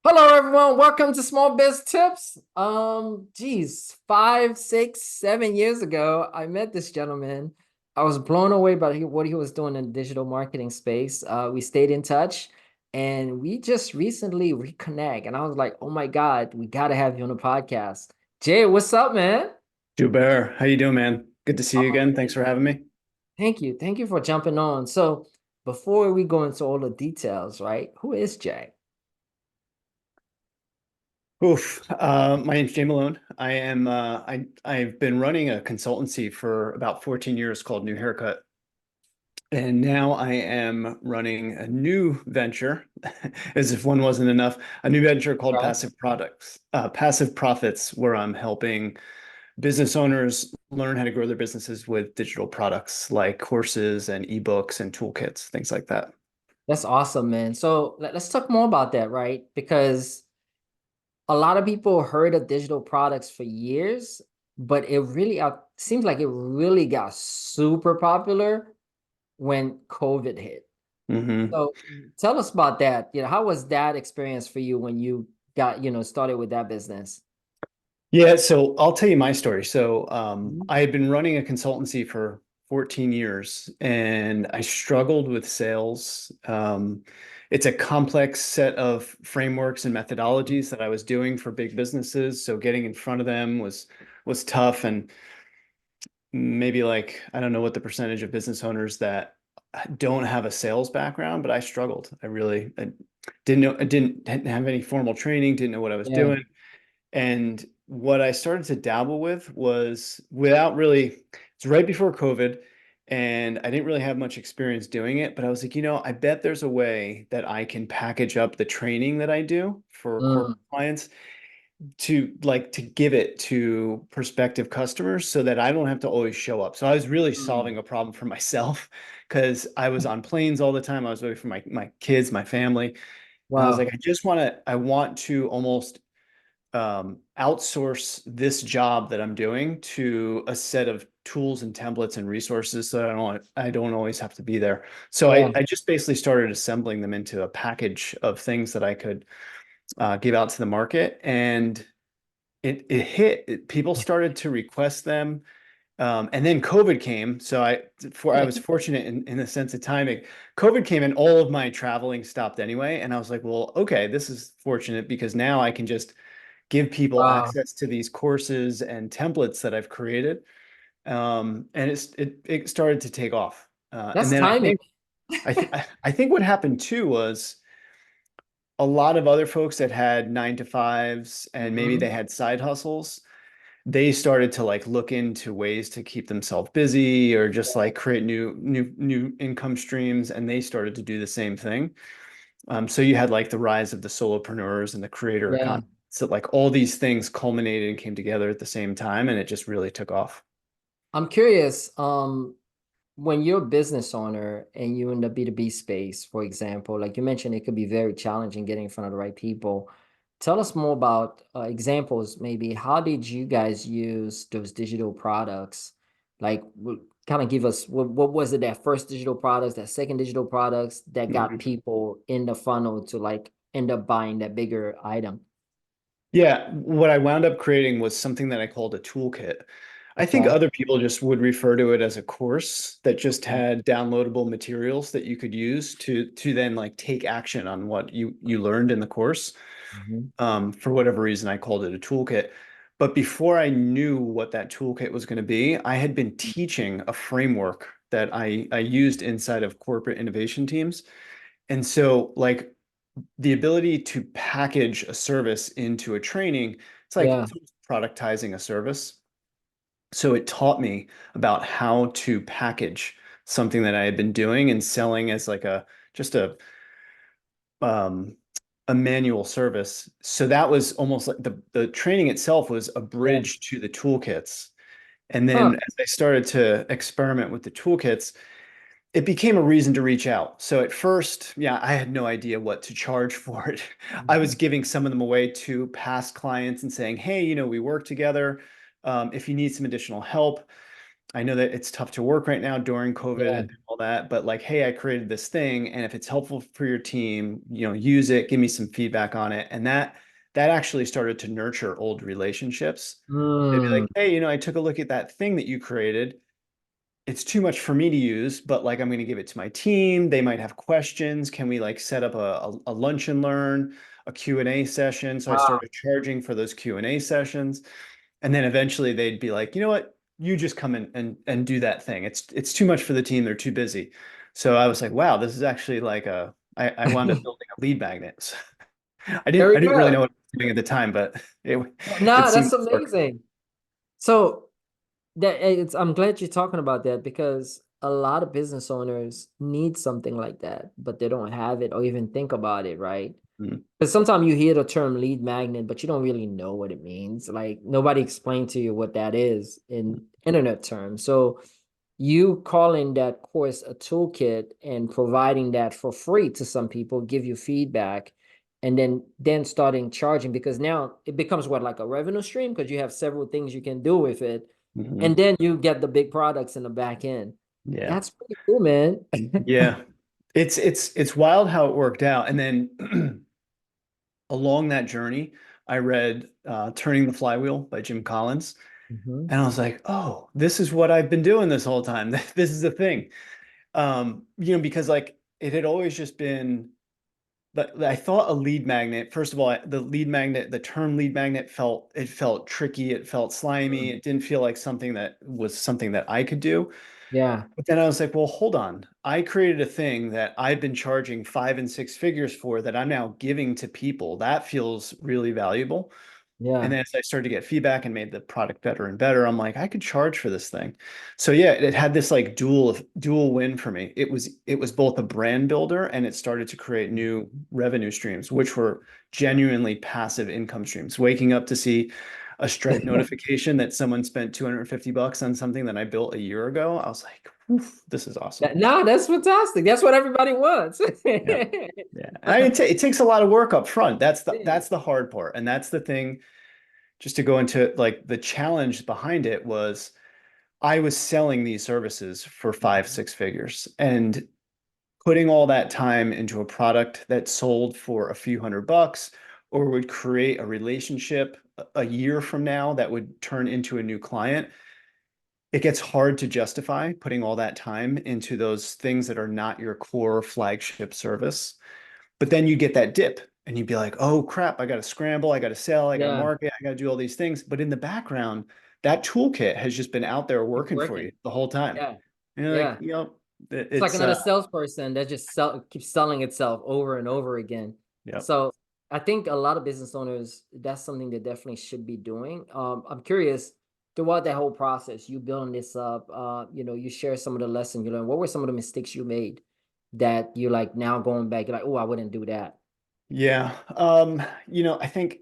Hello, everyone. Welcome to Small Biz Tips. 5, 6, 7 years ago, I met this gentleman. I was blown away by what he was doing in the digital marketing space. We stayed in touch, and we just recently reconnect. And I was like, "Oh my God, we got to have you on the podcast." Jay, what's up, man? Joubert, how you doing, man? Good to see you Uh, again. Thanks for having me. thank you for jumping on. So, before we go into all the details, right? Who is Jay? Oof. My name's Jay Malone. I've been running a consultancy for about 14 years called New Haircut. And now I am running a new venture, as if one wasn't enough, a new venture called Congrats. Passive Profits, where I'm helping business owners learn how to grow their businesses with digital products like courses and ebooks and toolkits, things like that. That's awesome, man. So let's talk more about that, right? Because a lot of people heard of digital products for years, but it really seems like it really got super popular when COVID hit. hmm So tell us about that. How was that experience for you when you got, started with that business? Yeah, so I'll tell you my story. Mhm. I had been running a consultancy for 14 years and I struggled with sales. It's a complex set of frameworks and methodologies that I was doing for big businesses. So getting in front of them was tough. And maybe like, I don't know what the percentage of business owners that don't have a sales background, but I struggled. I didn't know, didn't have any formal training, didn't know what I was Yeah. doing. And what I started to dabble with was without really, it's right before COVID, and I didn't really have much experience doing it, but I was like, I bet there's a way that I can package up the training that I do for Mm, corporate clients to give it to prospective customers so that I don't have to always show up. So I was really mm. solving a problem for myself because I was on planes all the time. I was away from my kids, my family. And I was like, Wow. I want to almost outsource this job that I'm doing to a set of tools and templates and resources so I don't always have to be there. So Yeah. I just basically started assembling them into a package of things that I could give out to the market, and it hit. People started to request them. And then COVID came, so I was fortunate in the sense of timing. COVID came and all of my traveling stopped anyway, and I was like, well, okay, this is fortunate because now I can just give people Wow. access to these courses and templates that I've created. And it started to take off. And That's then timing. I think what happened too was a lot of other folks that had 9 to 5s and maybe they Mhm. had side hustles. They started to like look into ways to keep themselves busy or just like create new income streams, and they started to do the same thing. So you had like the rise of the solopreneurs and the creator Yeah. economy. So like all these things culminated and came together at the same time, and it just really took off. I'm curious, when you're a business owner and you're in the B2B space, for example, like you mentioned, it could be very challenging getting in front of the right people. Tell us more about examples, maybe. How did you guys use those digital products? Like, kind of give us what was it, that first digital products, that second digital products that got Mhm. people in the funnel to like end up buying that bigger item? Yeah, what I wound up creating was something that I called a toolkit. I think Okay. other people just would refer to it as a course that just had downloadable materials that you could use to then like take action on what you learned in the course. Mhm. For whatever reason, I called it a toolkit. But before I knew what that toolkit was going to be, I had been teaching a framework that I used inside of corporate innovation teams. And so, like, the ability to package a service into a training, Yeah. it's almost productizing a service. So it taught me about how to package something that I had been doing and selling as like just um, a manual service. So that was almost like the training itself was a Yeah. bridge to the toolkits. And then Huh. as I started to experiment with the toolkits, it became a reason to reach out. So at first, yeah, I had no idea what to charge for it. I was Mhm. giving some of them away to past clients and saying, hey, we work together. If you need some additional help. I know that it's tough to work right now during COVID Yeah. and all that, but like, hey, I created this thing, and if it's helpful for your team, use it, give me some feedback on it. And that actually started to nurture old relationships. They'd be Mm, like, hey, I took a look at that thing that you created. It's too much for me to use, but like I'm going to give it to my team. They might have questions. Can we like set up a lunch and learn, a Q&A session? So I wow. started charging for those Q&A sessions. And then eventually they'd be like, you know what? You just come in and do that thing. It's too much for the team. They're too busy. So I was like, wow, this is actually like I wound up building a lead magnet. I didn't Very I didn't really good. know what I was doing at the time, but it No, seemed that's to work. amazing. So I'm glad you're talking about that because a lot of business owners need something like that, but they don't have it or even think about it, right? Mm, Because sometimes you hear the term lead magnet, but you don't really know what it means. Like nobody explained to you what that is in internet terms. So you calling that course a toolkit and providing that for free to some people, give you feedback, and then starting charging because now it becomes what like a revenue stream because you have several things you can do with it, and mhm. then you get the big products in the back end. Yeah. That's pretty cool, man. Yeah. It's wild how it worked out. And then along that journey, I read Turning the Flywheel by Jim Collins. Mhm. And I was like, oh, this is what I've been doing this whole time. This is the thing. Because like it had always just been, but I thought a lead magnet, first of all, the lead magnet, the term lead magnet felt tricky. It felt slimy. Mm. It didn't feel like something that I could do. Yeah, But then I was like, well, hold on. I created a thing that I've been charging 5 and 6 figures for that I'm now giving to people. That feels really valuable. And yeah, then as I started to get feedback and made the product better and better, I'm like, I could charge for this thing. So yeah, it had this like dual win for me. It was both a brand builder and it started to create new revenue streams, which were genuinely passive income streams. Waking up to see a Stripe notification that someone spent $250 on something that I built a year ago, I was like, "Oof, this is awesome." no, that's fantastic. That's what everybody wants. Yeah. Yeah. It takes a lot of work up front. That's the Yeah. that's the hard part. And that's the thing, just to go into like the challenge behind it was I was selling these services for 5 6 figures and putting all that time into a product that sold for a few $100 or would create a relationship a year from now that would turn into a new client. It gets hard to justify putting all that time into those things that are not your core flagship service. But then you get that dip and you'd be like, oh crap, I got to scramble, I got to sell, I got to Yeah, market, I got to do all these things. But in the background, that toolkit has just been out there it's working for working. you the whole time. Yeah, And you're like, yeah. It's like it's another salesperson that just keeps selling itself over and over again. yep. So I think a lot of business owners, that's something they definitely should be doing. I'm curious throughout that whole process, you building this up, you share some of the lessons you learned. What were some of the mistakes you made that you like now going back, you're like, oh, I wouldn't do that. Yeah. I think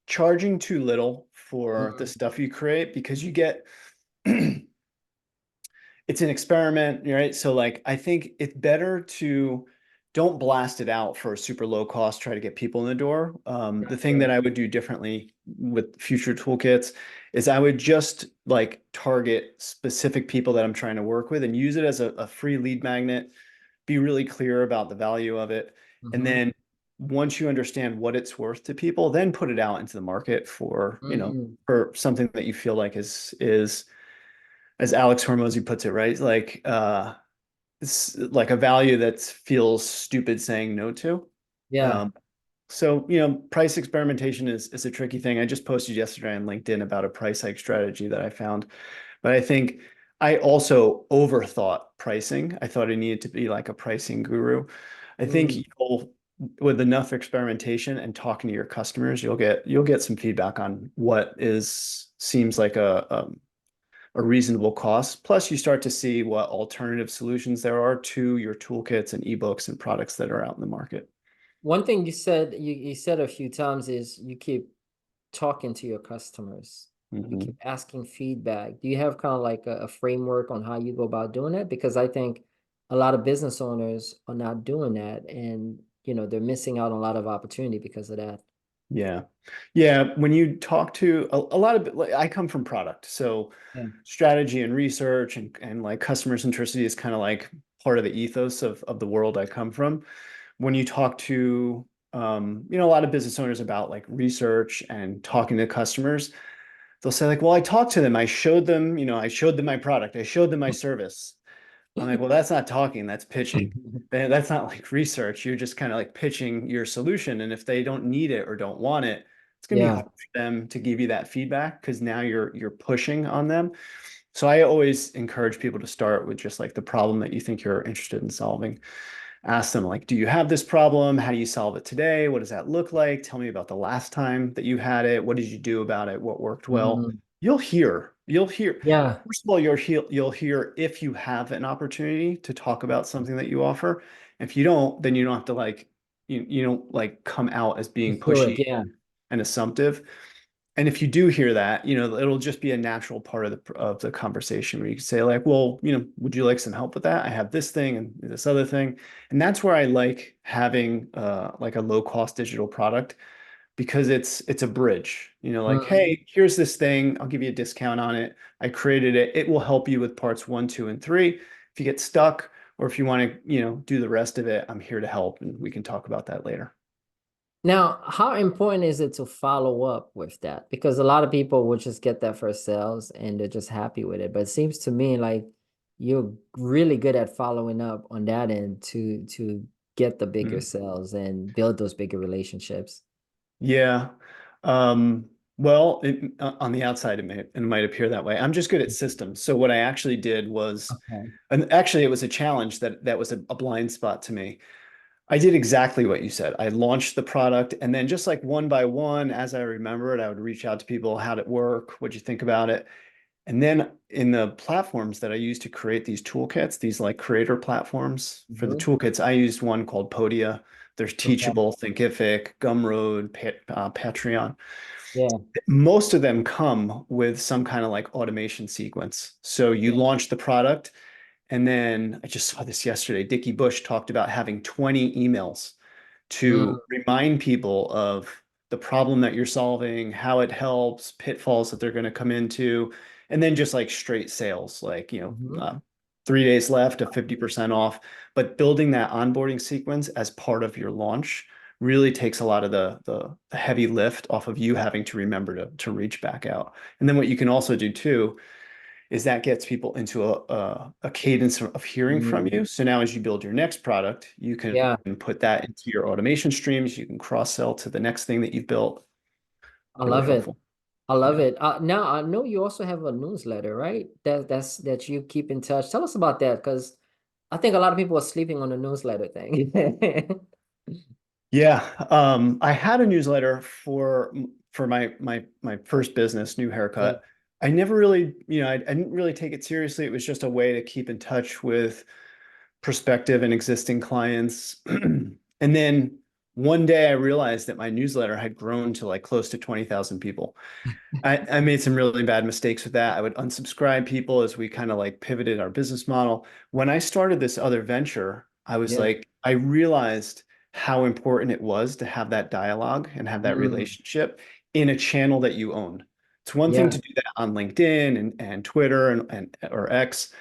charging too little for the Mhm. stuff you create because you get it's an experiment, right? So like I think it's better to don't blast it out for a super low cost, try to get people in the door. The thing Gotcha. that I would do differently with future toolkits is I would just like target specific people that I'm trying to work with and use it as a free lead magnet, be really clear about the value of it. And Mm-hmm. then once you understand what it's worth to people, then put it out into the market for, Mm, for something that you feel like is as Alex Hormozy puts it, right? Like it's like a value that feels stupid saying no to. yeah. Um, so price experimentation is a tricky thing. I just posted yesterday on LinkedIn about a price hike strategy that I found, but I think I also overthought pricing. I thought I needed to be like a pricing guru. I think Mm. with enough experimentation and talking to your customers, you'll get some feedback on what is seems like a reasonable cost. Plus, you start to see what alternative solutions there are to your toolkits and ebooks and products that are out in the market. One thing you said a few times is you keep talking to your customers. You keep Mhm. asking feedback. Do you have kind of like a framework on how you go about doing that? Because I think a lot of business owners are not doing that, and they're missing out on a lot of opportunity because of that. Yeah. Yeah. When you talk to a lot of, like, I come from product. So Yeah. strategy and research and like customer centricity is kind of like part of the ethos of the world I come from. When you talk to, a lot of business owners about like research and talking to customers, they'll say like, well, I talked to them. I showed them my product. I showed them my service. I'm like, well, that's not talking, that's pitching. That's not like research. You're just kind of like pitching your solution. And if they don't need it or don't want it, it's going to be Yeah. hard for them to give you that feedback because now you're pushing on them. So I always encourage people to start with just like the problem that you think you're interested in solving. Ask them like, do you have this problem? How do you solve it today? What does that look like? Tell me about the last time that you had it. What did you do about it? What worked well? Mm, You'll hear. yeah. First of all, you'll hear if you have an opportunity to talk about something that you offer. If you don't, then you don't have to like you don't like come out as being Let's do it. pushy Yeah. and assumptive. And if you do hear that, it'll just be a natural part of the conversation where you can say like, well, would you like some help with that? I have this thing and this other thing. And that's where I like having like a low cost digital product because it's a bridge. Like, Mm. hey, here's this thing. I'll give you a discount on it. I created it. It will help you with parts one, two, and three. If you get stuck or if you want to, do the rest of it, I'm here to help and we can talk about that later. Now, how important is it to follow up with that? Because a lot of people will just get that first sales and they're just happy with it. But it seems to me like you're really good at following up on that end to get the bigger Mm. sales and build those bigger relationships. Yeah. Well, on the outside, it might appear that way. I'm just good at systems. So what I actually did was, Okay. and actually it was a challenge that was a blind spot to me. I did exactly what you said. I launched the product and then just like one by one, as I remember it, I would reach out to people. How'd it work? What'd you think about it? And then in the platforms that I use to create these toolkits, these like creator platforms for the Mhm. toolkits, I used one called Podia. There's Okay. Teachable, Thinkific, Gumroad, Patreon. Yeah. Most of them come with some kind of like automation sequence. So you Yeah. launch the product, and then I just saw this yesterday. Dickie Bush talked about having 20 emails to Mm. remind people of the problem that you're solving, how it helps, pitfalls that they're going to come into, and then just like straight sales, like, Mhm. 3 days left of 50% off. But building that onboarding sequence as part of your launch really takes a lot of the heavy lift off of you having to remember to reach back out. And then what you can also do too is that gets people into a cadence of hearing from Mm. you. So now as you build your next product, you can Yeah. put that into your automation streams. You can cross sell to the next thing that you've built. I Really love it. helpful. I love Yeah. it. Now I know you also have a newsletter, right? That you keep in touch. Tell us about that, because I think a lot of people are sleeping on the newsletter thing. Yeah. I had a newsletter for my first business, New Yeah. Haircut. I never really, I didn't really take it seriously. It was just a way to keep in touch with prospective and existing clients. And then one day I realized that my newsletter had grown to like close to 20,000 people. I made some really bad mistakes with that. I would unsubscribe people as we kind of like pivoted our business model. When I started this other venture, I was Yeah. like, I realized how important it was to have that dialogue and have that Mm. relationship in a channel that you own. It's one thing Yeah. to do that on LinkedIn and Twitter and or X,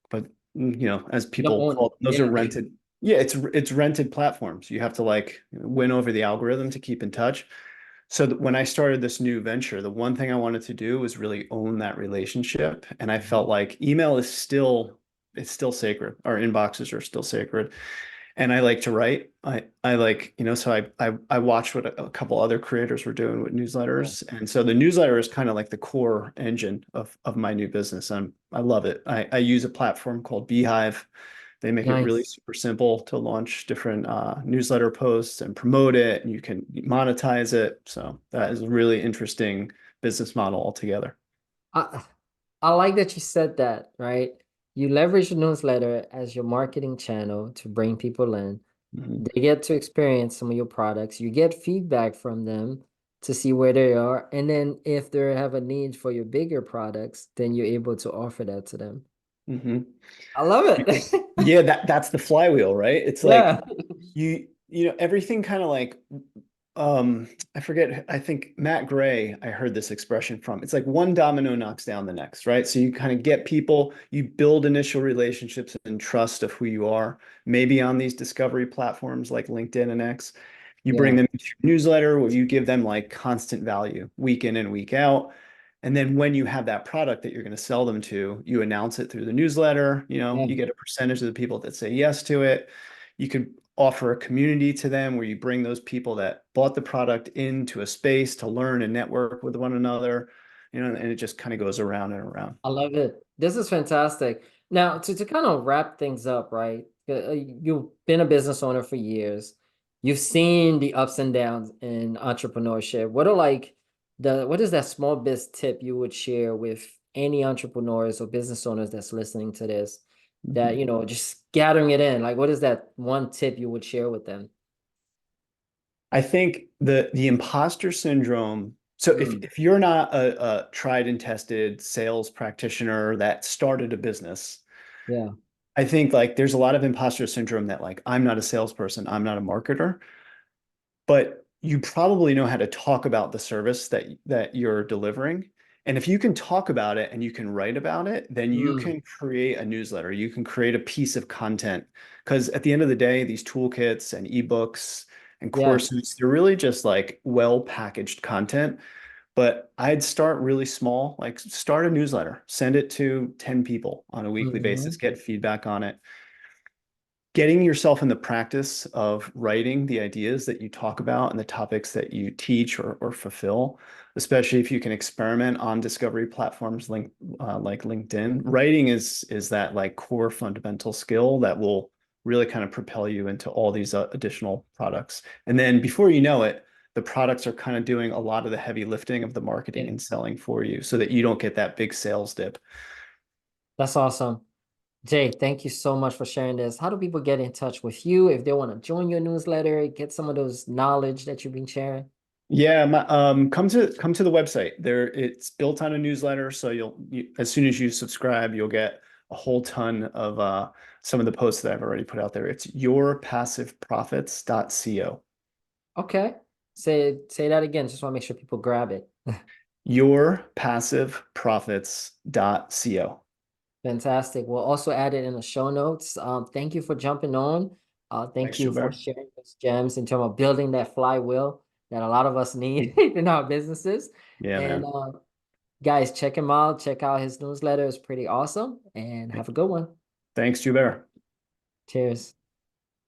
but as You don't people own call it. them, those are Yeah. rented. Yeah, it's rented platforms. You have to like win over the algorithm to keep in touch. So when I started this new venture, the one thing I wanted to do was really own that relationship. And I felt like email is still, it's still sacred. Our inboxes are still sacred. And I like to write. I like, so I watched what a couple other creators were doing with Yeah. newsletters. And so the newsletter is kind of like the core engine of my new business. I love it. I use a platform called Beehive. They make it really Nice. super simple to launch different newsletter posts and promote it, and you can monetize it. So that is a really interesting business model altogether. I I like that you said that, right? You leverage the newsletter as your marketing channel to bring people in. Mhm. They get to experience some of your products. You get feedback from them to see where they are. And then if they have a need for your bigger products, then you're able to offer that to them. Mhm. I love it. Yeah, that's the flywheel, right? It's like Yeah. everything kind of like I forget, I think Matt Gray, I heard this expression from. It's like one domino knocks down the next, right? So you kind of get people, you build initial relationships and trust of who you are, maybe on these discovery platforms like LinkedIn and X. You bring Yeah, them into your newsletter where you give them like constant value week in and week out. And then when you have that product that you're going to sell them to, you announce it through the newsletter, yeah. you get a percentage of the people that say yes to it. You could offer a community to them where you bring those people that bought the product into a space to learn and network with one another, and it just kind of goes around and around. I love it. This is fantastic. Now, to kind of wrap things up, right? You've been a business owner for years. You've seen the ups and downs in entrepreneurship. What is that small biz tip you would share with any entrepreneurs or business owners that's listening to this that, Mhm. just gathering it in? Like, what is that one tip you would share with them? I think the imposter syndrome. So Mm, if you're not a tried and tested sales practitioner that started a business, yeah. I think like there's a lot of imposter syndrome that like I'm not a salesperson, I'm not a marketer. But you probably know how to talk about the service that you're delivering. And if you can talk about it and you can write about it, then you Mm, can create a newsletter. You can create a piece of content. Because at the end of the day, these toolkits and ebooks and yeah. courses, they're really just like well packaged content. But I'd start really small, like start a newsletter, send it to 10 people on a weekly basis, Hmm. get feedback on it, getting yourself in the practice of writing the ideas that you talk about and the topics that you teach or fulfill, especially if you can experiment on discovery platforms like LinkedIn. Writing is that like core fundamental skill that will really kind of propel you into all these additional products. And then before you know it, the products are kind of doing a lot of the heavy lifting of the marketing Yeah. and selling for you so that you don't get that big sales dip. That's awesome. Jay, thank you so much for sharing this. How do people get in touch with you if they want to join your newsletter, get some of those knowledge that you've been sharing? Yeah, come to the website. There, it's built on a newsletter, so as soon as you subscribe, you'll get a whole ton of some of the posts that I've already put out there. It's yourpassiveprofits.co. Okay. Say that again. Just want to make sure people grab it. Yourpassiveprofits.co. Fantastic. We'll also add it in the show notes. Thank you for jumping on. Thank Thanks, you for Gilbert. sharing those gems in terms of building that flywheel that a lot of us need in our businesses. Yeah, And man. guys, check him out. Check out his newsletter. It's pretty awesome. And have a good one. Thanks, Gilbert. Cheers.